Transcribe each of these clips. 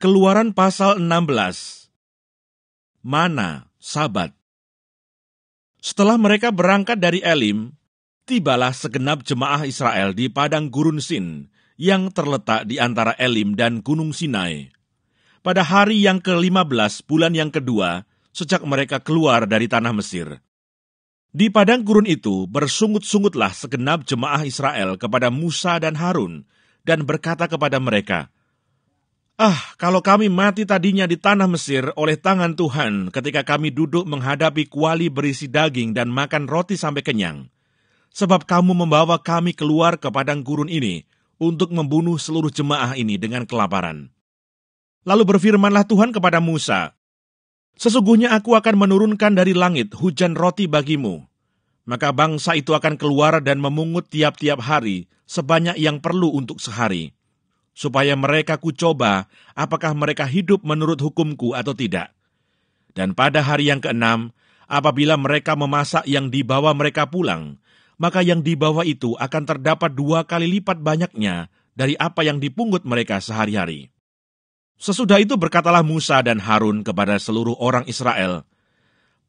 Keluaran pasal 16. Mana, Sabat. Setelah mereka berangkat dari Elim, tibalah segenap jemaah Israel di padang gurun Sin, yang terletak di antara Elim dan Gunung Sinai. Pada hari yang ke-15 bulan yang kedua, sejak mereka keluar dari tanah Mesir. Di padang gurun itu bersungut-sungutlah segenap jemaah Israel kepada Musa dan Harun, dan berkata kepada mereka, kalau kami mati tadinya di tanah Mesir oleh tangan Tuhan ketika kami duduk menghadapi kuali berisi daging dan makan roti sampai kenyang. Sebab kamu membawa kami keluar ke padang gurun ini untuk membunuh seluruh jemaah ini dengan kelaparan. Lalu berfirmanlah Tuhan kepada Musa, sesungguhnya aku akan menurunkan dari langit hujan roti bagimu. Maka bangsa itu akan keluar dan memungut tiap-tiap hari sebanyak yang perlu untuk sehari. Supaya mereka kucoba apakah mereka hidup menurut hukumku atau tidak. Dan pada hari yang ke-6, apabila mereka memasak yang dibawa mereka pulang, maka yang dibawa itu akan terdapat 2 kali lipat banyaknya dari apa yang dipungut mereka sehari-hari. Sesudah itu berkatalah Musa dan Harun kepada seluruh orang Israel,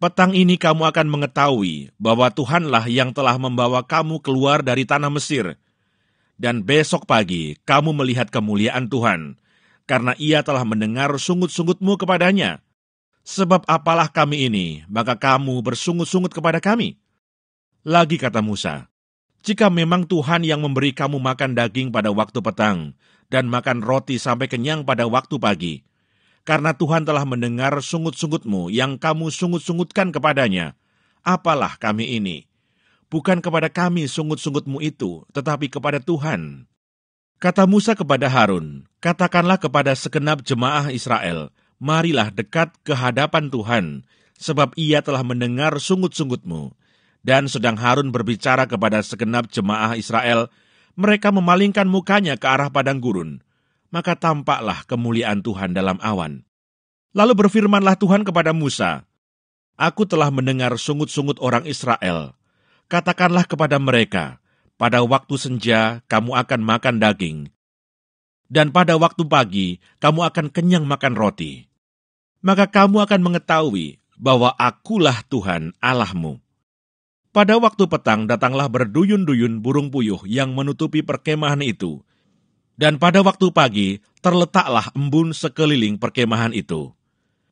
petang ini kamu akan mengetahui bahwa Tuhanlah yang telah membawa kamu keluar dari tanah Mesir. Dan besok pagi kamu melihat kemuliaan Tuhan, karena Ia telah mendengar sungut-sungutmu kepadanya. Sebab apalah kami ini, maka kamu bersungut-sungut kepada kami. Lagi kata Musa, jika memang Tuhan yang memberi kamu makan daging pada waktu petang, dan makan roti sampai kenyang pada waktu pagi, karena Tuhan telah mendengar sungut-sungutmu yang kamu sungut-sungutkan kepadanya, apalah kami ini? Bukan kepada kami sungut-sungutmu itu, tetapi kepada Tuhan. Kata Musa kepada Harun, katakanlah kepada segenap jemaah Israel, marilah dekat ke hadapan Tuhan, sebab Ia telah mendengar sungut-sungutmu. Dan sedang Harun berbicara kepada segenap jemaah Israel, mereka memalingkan mukanya ke arah padang gurun. Maka tampaklah kemuliaan Tuhan dalam awan. Lalu berfirmanlah Tuhan kepada Musa, aku telah mendengar sungut-sungut orang Israel. Katakanlah kepada mereka, pada waktu senja kamu akan makan daging, dan pada waktu pagi kamu akan kenyang makan roti. Maka kamu akan mengetahui bahwa akulah Tuhan Allahmu. Pada waktu petang datanglah berduyun-duyun burung puyuh yang menutupi perkemahan itu, dan pada waktu pagi terletaklah embun sekeliling perkemahan itu.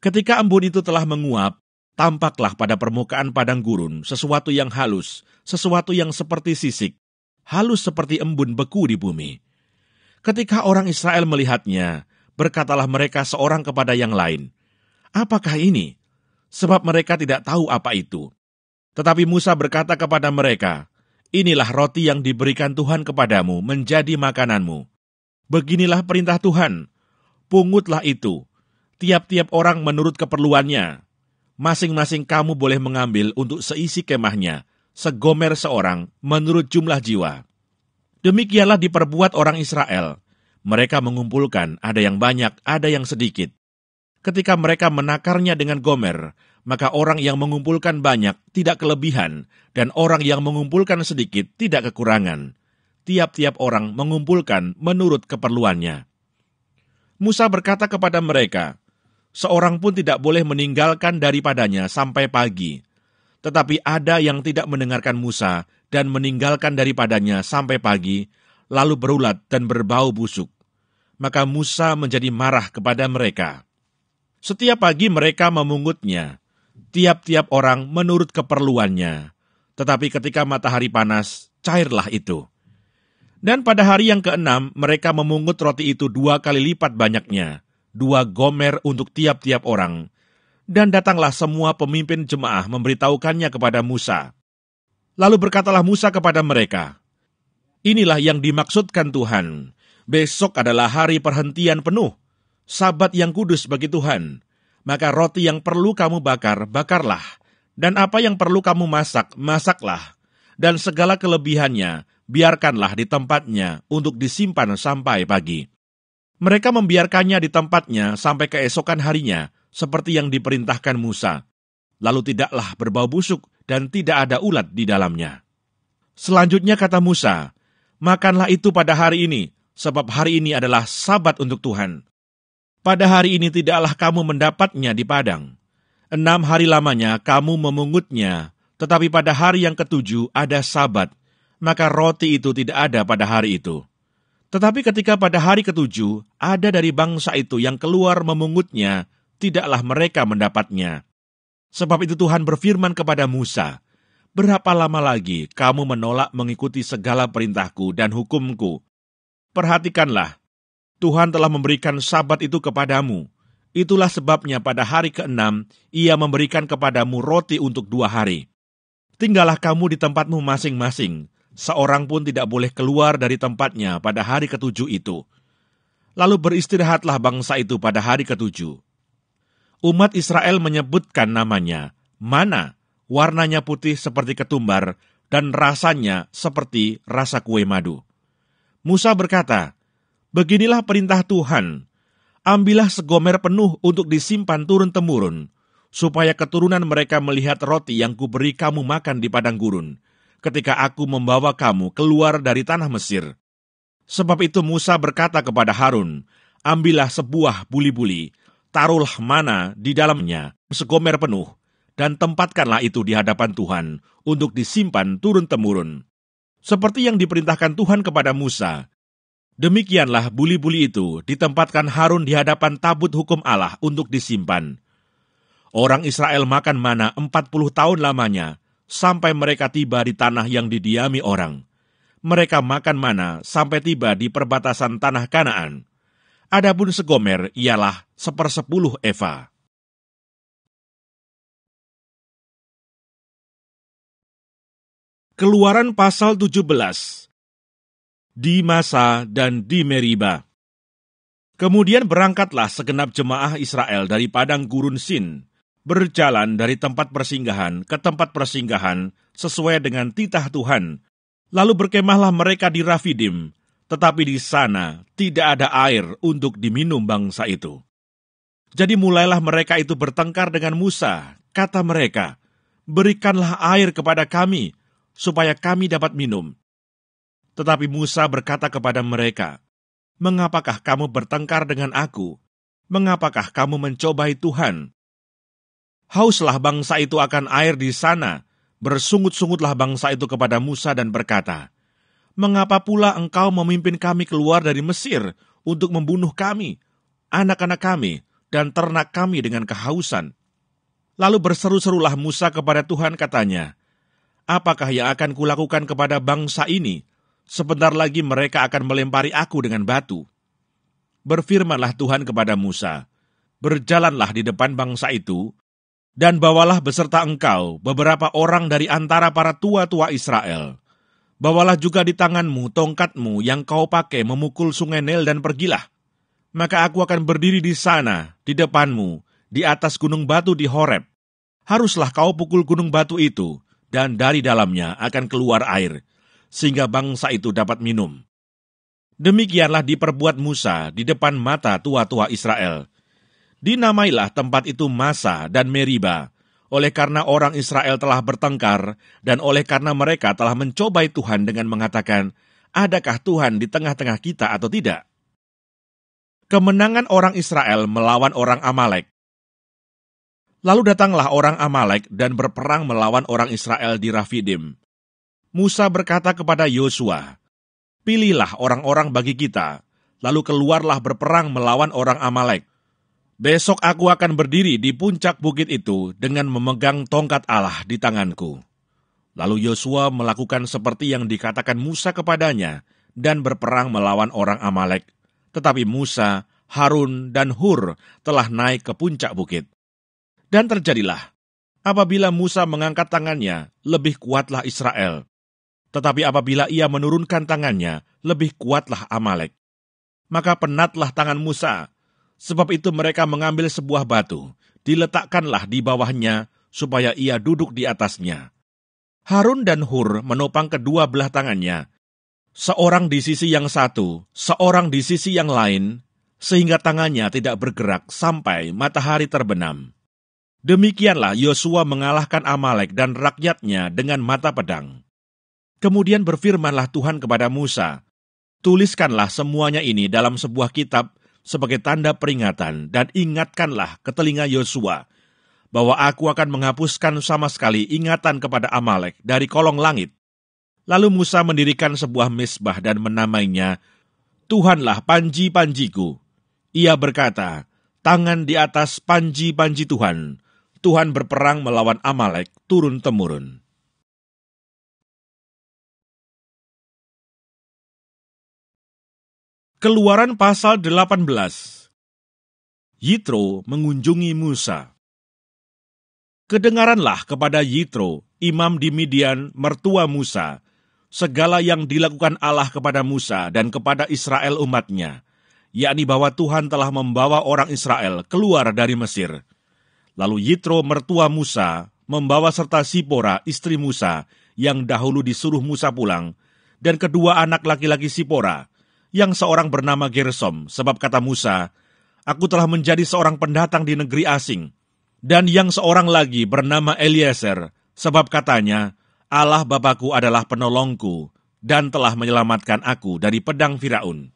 Ketika embun itu telah menguap, tampaklah pada permukaan padang gurun sesuatu yang halus, sesuatu yang seperti sisik, halus seperti embun beku di bumi. Ketika orang Israel melihatnya, berkatalah mereka seorang kepada yang lain, apakah ini? Sebab mereka tidak tahu apa itu. Tetapi Musa berkata kepada mereka, inilah roti yang diberikan Tuhan kepadamu menjadi makananmu. Beginilah perintah Tuhan, pungutlah itu, tiap-tiap orang menurut keperluannya. Masing-masing kamu boleh mengambil untuk seisi kemahnya, segomer seorang menurut jumlah jiwa. Demikianlah diperbuat orang Israel. Mereka mengumpulkan, ada yang banyak, ada yang sedikit. Ketika mereka menakarnya dengan gomer, maka orang yang mengumpulkan banyak tidak kelebihan, dan orang yang mengumpulkan sedikit tidak kekurangan. Tiap-tiap orang mengumpulkan menurut keperluannya. Musa berkata kepada mereka, seorang pun tidak boleh meninggalkan daripadanya sampai pagi. Tetapi ada yang tidak mendengarkan Musa dan meninggalkan daripadanya sampai pagi, lalu berulat dan berbau busuk. Maka Musa menjadi marah kepada mereka. Setiap pagi mereka memungutnya, tiap-tiap orang menurut keperluannya. Tetapi ketika matahari panas, cairlah itu. Dan pada hari yang ke-6, mereka memungut roti itu 2 kali lipat banyaknya, 2 gomer untuk tiap-tiap orang. Dan datanglah semua pemimpin jemaah memberitahukannya kepada Musa. Lalu berkatalah Musa kepada mereka, inilah yang dimaksudkan Tuhan. Besok adalah hari perhentian penuh, Sabat yang kudus bagi Tuhan. Maka roti yang perlu kamu bakar, bakarlah. Dan apa yang perlu kamu masak, masaklah. Dan segala kelebihannya, biarkanlah di tempatnya untuk disimpan sampai pagi. Mereka membiarkannya di tempatnya sampai keesokan harinya, seperti yang diperintahkan Musa. Lalu tidaklah berbau busuk dan tidak ada ulat di dalamnya. Selanjutnya kata Musa, makanlah itu pada hari ini, sebab hari ini adalah Sabat untuk Tuhan. Pada hari ini tidaklah kamu mendapatnya di padang. 6 hari lamanya kamu memungutnya, tetapi pada hari yang ke-7 ada Sabat, maka roti itu tidak ada pada hari itu. Tetapi ketika pada hari ke-7 ada dari bangsa itu yang keluar memungutnya, tidaklah mereka mendapatnya. Sebab itu Tuhan berfirman kepada Musa, "Berapa lama lagi kamu menolak mengikuti segala perintahku dan hukumku? Perhatikanlah, Tuhan telah memberikan Sabat itu kepadamu. Itulah sebabnya pada hari ke-6 Ia memberikan kepadamu roti untuk 2 hari. Tinggallah kamu di tempatmu masing-masing. Seorang pun tidak boleh keluar dari tempatnya pada hari ke-7 itu. Lalu beristirahatlah bangsa itu pada hari ke-7. Umat Israel menyebutkan namanya Mana, warnanya putih seperti ketumbar, dan rasanya seperti rasa kue madu. Musa berkata, "Beginilah perintah Tuhan, ambillah segomer penuh untuk disimpan turun-temurun, supaya keturunan mereka melihat roti yang kuberi kamu makan di padang gurun, ketika aku membawa kamu keluar dari tanah Mesir." Sebab itu Musa berkata kepada Harun, "Ambillah sebuah buli-buli, taruhlah mana di dalamnya segomer penuh, dan tempatkanlah itu di hadapan Tuhan untuk disimpan turun-temurun. Seperti yang diperintahkan Tuhan kepada Musa, demikianlah buli-buli itu ditempatkan Harun di hadapan tabut hukum Allah untuk disimpan. Orang Israel makan mana 40 tahun lamanya, sampai mereka tiba di tanah yang didiami orang. Mereka makan mana sampai tiba di perbatasan tanah Kanaan. Adapun segomer ialah 1/10 eva. Keluaran pasal 17. Di Masa dan di Meriba. Kemudian berangkatlah segenap jemaah Israel dari padang gurun Sin, berjalan dari tempat persinggahan ke tempat persinggahan sesuai dengan titah Tuhan. Lalu berkemahlah mereka di Rafidim, tetapi di sana tidak ada air untuk diminum bangsa itu. Jadi mulailah mereka itu bertengkar dengan Musa. Kata mereka, "Berikanlah air kepada kami, supaya kami dapat minum." Tetapi Musa berkata kepada mereka, "Mengapakah kamu bertengkar dengan aku? Mengapakah kamu mencobai Tuhan? Hauslah bangsa itu akan air di sana." Bersungut-sungutlah bangsa itu kepada Musa dan berkata, "Mengapa pula engkau memimpin kami keluar dari Mesir untuk membunuh kami, anak-anak kami, dan ternak kami dengan kehausan?" Lalu berseru-serulah Musa kepada Tuhan, katanya, "Apakah yang akan kulakukan kepada bangsa ini? Sebentar lagi mereka akan melempari aku dengan batu." Berfirmanlah Tuhan kepada Musa, "Berjalanlah di depan bangsa itu, dan bawalah beserta engkau beberapa orang dari antara para tua-tua Israel. Bawalah juga di tanganmu tongkatmu yang kau pakai memukul sungai Nil dan pergilah. Maka aku akan berdiri di sana, di depanmu, di atas gunung batu di Horeb. Haruslah kau pukul gunung batu itu, dan dari dalamnya akan keluar air, sehingga bangsa itu dapat minum." Demikianlah diperbuat Musa di depan mata tua-tua Israel. Dinamailah tempat itu Masa dan Meriba, oleh karena orang Israel telah bertengkar, dan oleh karena mereka telah mencobai Tuhan dengan mengatakan, "Adakah Tuhan di tengah-tengah kita atau tidak?" Kemenangan orang Israel melawan orang Amalek. Lalu datanglah orang Amalek dan berperang melawan orang Israel di Rafidim. Musa berkata kepada Yosua, "Pilihlah orang-orang bagi kita, lalu keluarlah berperang melawan orang Amalek. Besok aku akan berdiri di puncak bukit itu dengan memegang tongkat Allah di tanganku." Lalu Yosua melakukan seperti yang dikatakan Musa kepadanya dan berperang melawan orang Amalek. Tetapi Musa, Harun, dan Hur telah naik ke puncak bukit. Dan terjadilah, apabila Musa mengangkat tangannya, lebih kuatlah Israel. Tetapi apabila ia menurunkan tangannya, lebih kuatlah Amalek. Maka penatlah tangan Musa. Sebab itu mereka mengambil sebuah batu, diletakkanlah di bawahnya, supaya ia duduk di atasnya. Harun dan Hur menopang kedua belah tangannya, seorang di sisi yang satu, seorang di sisi yang lain, sehingga tangannya tidak bergerak sampai matahari terbenam. Demikianlah Yosua mengalahkan Amalek dan rakyatnya dengan mata pedang. Kemudian berfirmanlah Tuhan kepada Musa, "Tuliskanlah semuanya ini dalam sebuah kitab, sebagai tanda peringatan, dan ingatkanlah ke telinga Yosua, bahwa aku akan menghapuskan sama sekali ingatan kepada Amalek dari kolong langit. Lalu Musa mendirikan sebuah mezbah dan menamainya, Tuhanlah panji-panjiku. Ia berkata, tangan di atas panji-panji Tuhan, Tuhan berperang melawan Amalek turun-temurun. Keluaran pasal 18. Yitro mengunjungi Musa. Kedengaranlah kepada Yitro, imam di Midian, mertua Musa, segala yang dilakukan Allah kepada Musa dan kepada Israel umatnya, yakni bahwa Tuhan telah membawa orang Israel keluar dari Mesir. Lalu Yitro, mertua Musa, membawa serta Sipora, istri Musa, yang dahulu disuruh Musa pulang, dan kedua anak laki-laki Sipora, yang seorang bernama Gersom, sebab kata Musa, aku telah menjadi seorang pendatang di negeri asing. Dan yang seorang lagi bernama Eliezer, sebab katanya, Allah Bapakku adalah penolongku, dan telah menyelamatkan aku dari pedang Firaun.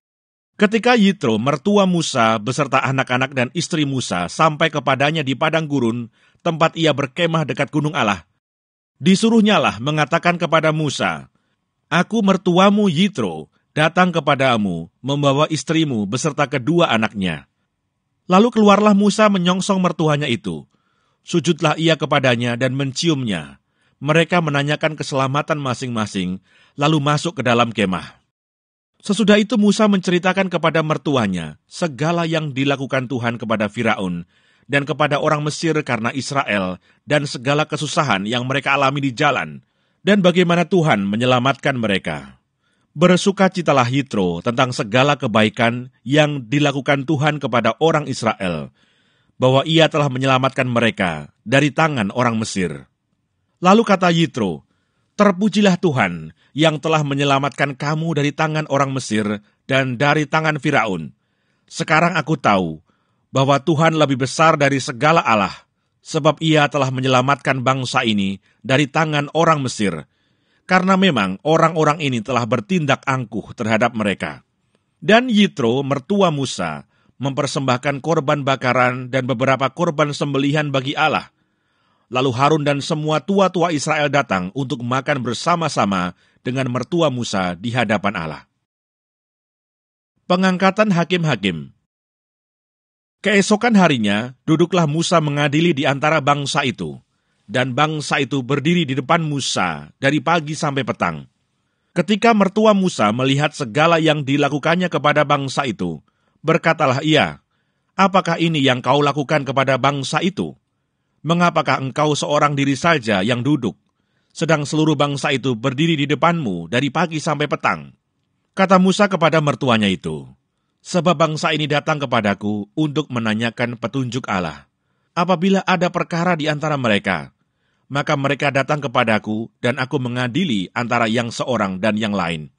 Ketika Yitro, mertua Musa, beserta anak-anak dan istri Musa, sampai kepadanya di padang gurun, tempat ia berkemah dekat gunung Allah, disuruhnyalah mengatakan kepada Musa, aku mertuamu Yitro, datang kepadamu, membawa istrimu beserta kedua anaknya. Lalu keluarlah Musa menyongsong mertuanya itu. Sujudlah ia kepadanya dan menciumnya. Mereka menanyakan keselamatan masing-masing, lalu masuk ke dalam kemah. Sesudah itu Musa menceritakan kepada mertuanya segala yang dilakukan Tuhan kepada Firaun dan kepada orang Mesir karena Israel dan segala kesusahan yang mereka alami di jalan, dan bagaimana Tuhan menyelamatkan mereka. Bersukacitalah Yitro tentang segala kebaikan yang dilakukan Tuhan kepada orang Israel, bahwa ia telah menyelamatkan mereka dari tangan orang Mesir. Lalu kata Yitro, terpujilah Tuhan yang telah menyelamatkan kamu dari tangan orang Mesir dan dari tangan Firaun. Sekarang aku tahu bahwa Tuhan lebih besar dari segala Allah, sebab ia telah menyelamatkan bangsa ini dari tangan orang Mesir, karena memang orang-orang ini telah bertindak angkuh terhadap mereka. Dan Yitro, mertua Musa, mempersembahkan korban bakaran dan beberapa korban sembelihan bagi Allah. Lalu Harun dan semua tua-tua Israel datang untuk makan bersama-sama dengan mertua Musa di hadapan Allah. Pengangkatan hakim-hakim. Keesokan harinya, duduklah Musa mengadili di antara bangsa itu. Dan bangsa itu berdiri di depan Musa dari pagi sampai petang. Ketika mertua Musa melihat segala yang dilakukannya kepada bangsa itu, berkatalah ia, apakah ini yang kau lakukan kepada bangsa itu? Mengapakah engkau seorang diri saja yang duduk, sedang seluruh bangsa itu berdiri di depanmu dari pagi sampai petang? Kata Musa kepada mertuanya itu, sebab bangsa ini datang kepadaku untuk menanyakan petunjuk Allah. Apabila ada perkara di antara mereka, maka mereka datang kepadaku dan aku mengadili antara yang seorang dan yang lain.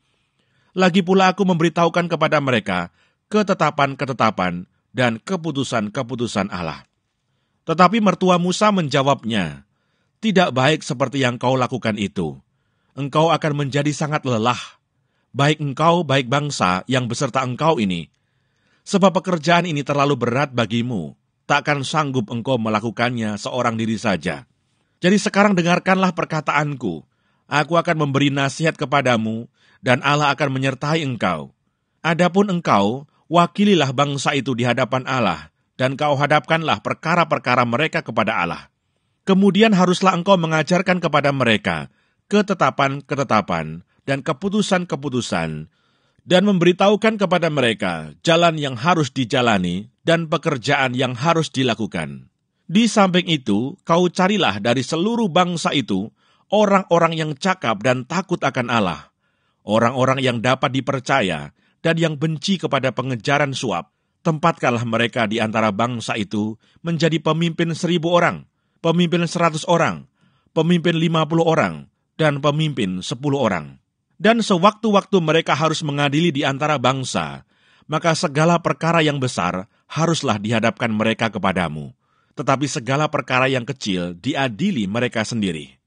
Lagi pula aku memberitahukan kepada mereka ketetapan-ketetapan dan keputusan-keputusan Allah. Tetapi mertua Musa menjawabnya, tidak baik seperti yang kau lakukan itu. Engkau akan menjadi sangat lelah, baik engkau, baik bangsa yang beserta engkau ini. Sebab pekerjaan ini terlalu berat bagimu. Takkan sanggup engkau melakukannya seorang diri saja. Jadi sekarang dengarkanlah perkataanku. Aku akan memberi nasihat kepadamu, dan Allah akan menyertai engkau. Adapun engkau, wakililah bangsa itu di hadapan Allah, dan kau hadapkanlah perkara-perkara mereka kepada Allah. Kemudian haruslah engkau mengajarkan kepada mereka ketetapan-ketetapan dan keputusan-keputusan, dan memberitahukan kepada mereka jalan yang harus dijalani dan pekerjaan yang harus dilakukan. Di samping itu, kau carilah dari seluruh bangsa itu orang-orang yang cakap dan takut akan Allah, orang-orang yang dapat dipercaya dan yang benci kepada pengejaran suap. Tempatkanlah mereka di antara bangsa itu menjadi pemimpin 1.000 orang, pemimpin 100 orang, pemimpin 50 orang, dan pemimpin 10 orang. Dan sewaktu-waktu mereka harus mengadili di antara bangsa, maka segala perkara yang besar haruslah dihadapkan mereka kepadamu. Tetapi segala perkara yang kecil diadili mereka sendiri.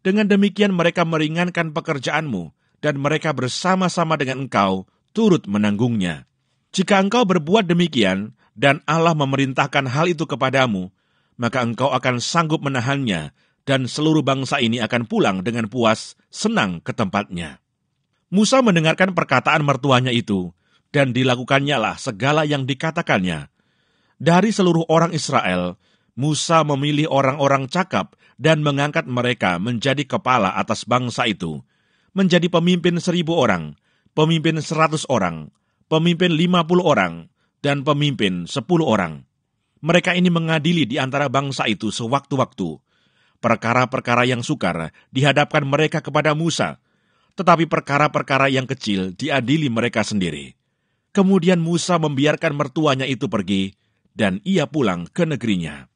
Dengan demikian mereka meringankan pekerjaanmu, dan mereka bersama-sama dengan engkau turut menanggungnya. Jika engkau berbuat demikian, dan Allah memerintahkan hal itu kepadamu, maka engkau akan sanggup menahannya, dan seluruh bangsa ini akan pulang dengan puas, senang ke tempatnya. Musa mendengarkan perkataan mertuanya itu, dan dilakukannya lah segala yang dikatakannya. Dari seluruh orang Israel, Musa memilih orang-orang cakap dan mengangkat mereka menjadi kepala atas bangsa itu, menjadi pemimpin 1.000 orang, pemimpin 100 orang, pemimpin 50 orang, dan pemimpin 10 orang. Mereka ini mengadili di antara bangsa itu sewaktu-waktu. Perkara-perkara yang sukar dihadapkan mereka kepada Musa, tetapi perkara-perkara yang kecil diadili mereka sendiri. Kemudian Musa membiarkan mertuanya itu pergi, dan ia pulang ke negerinya.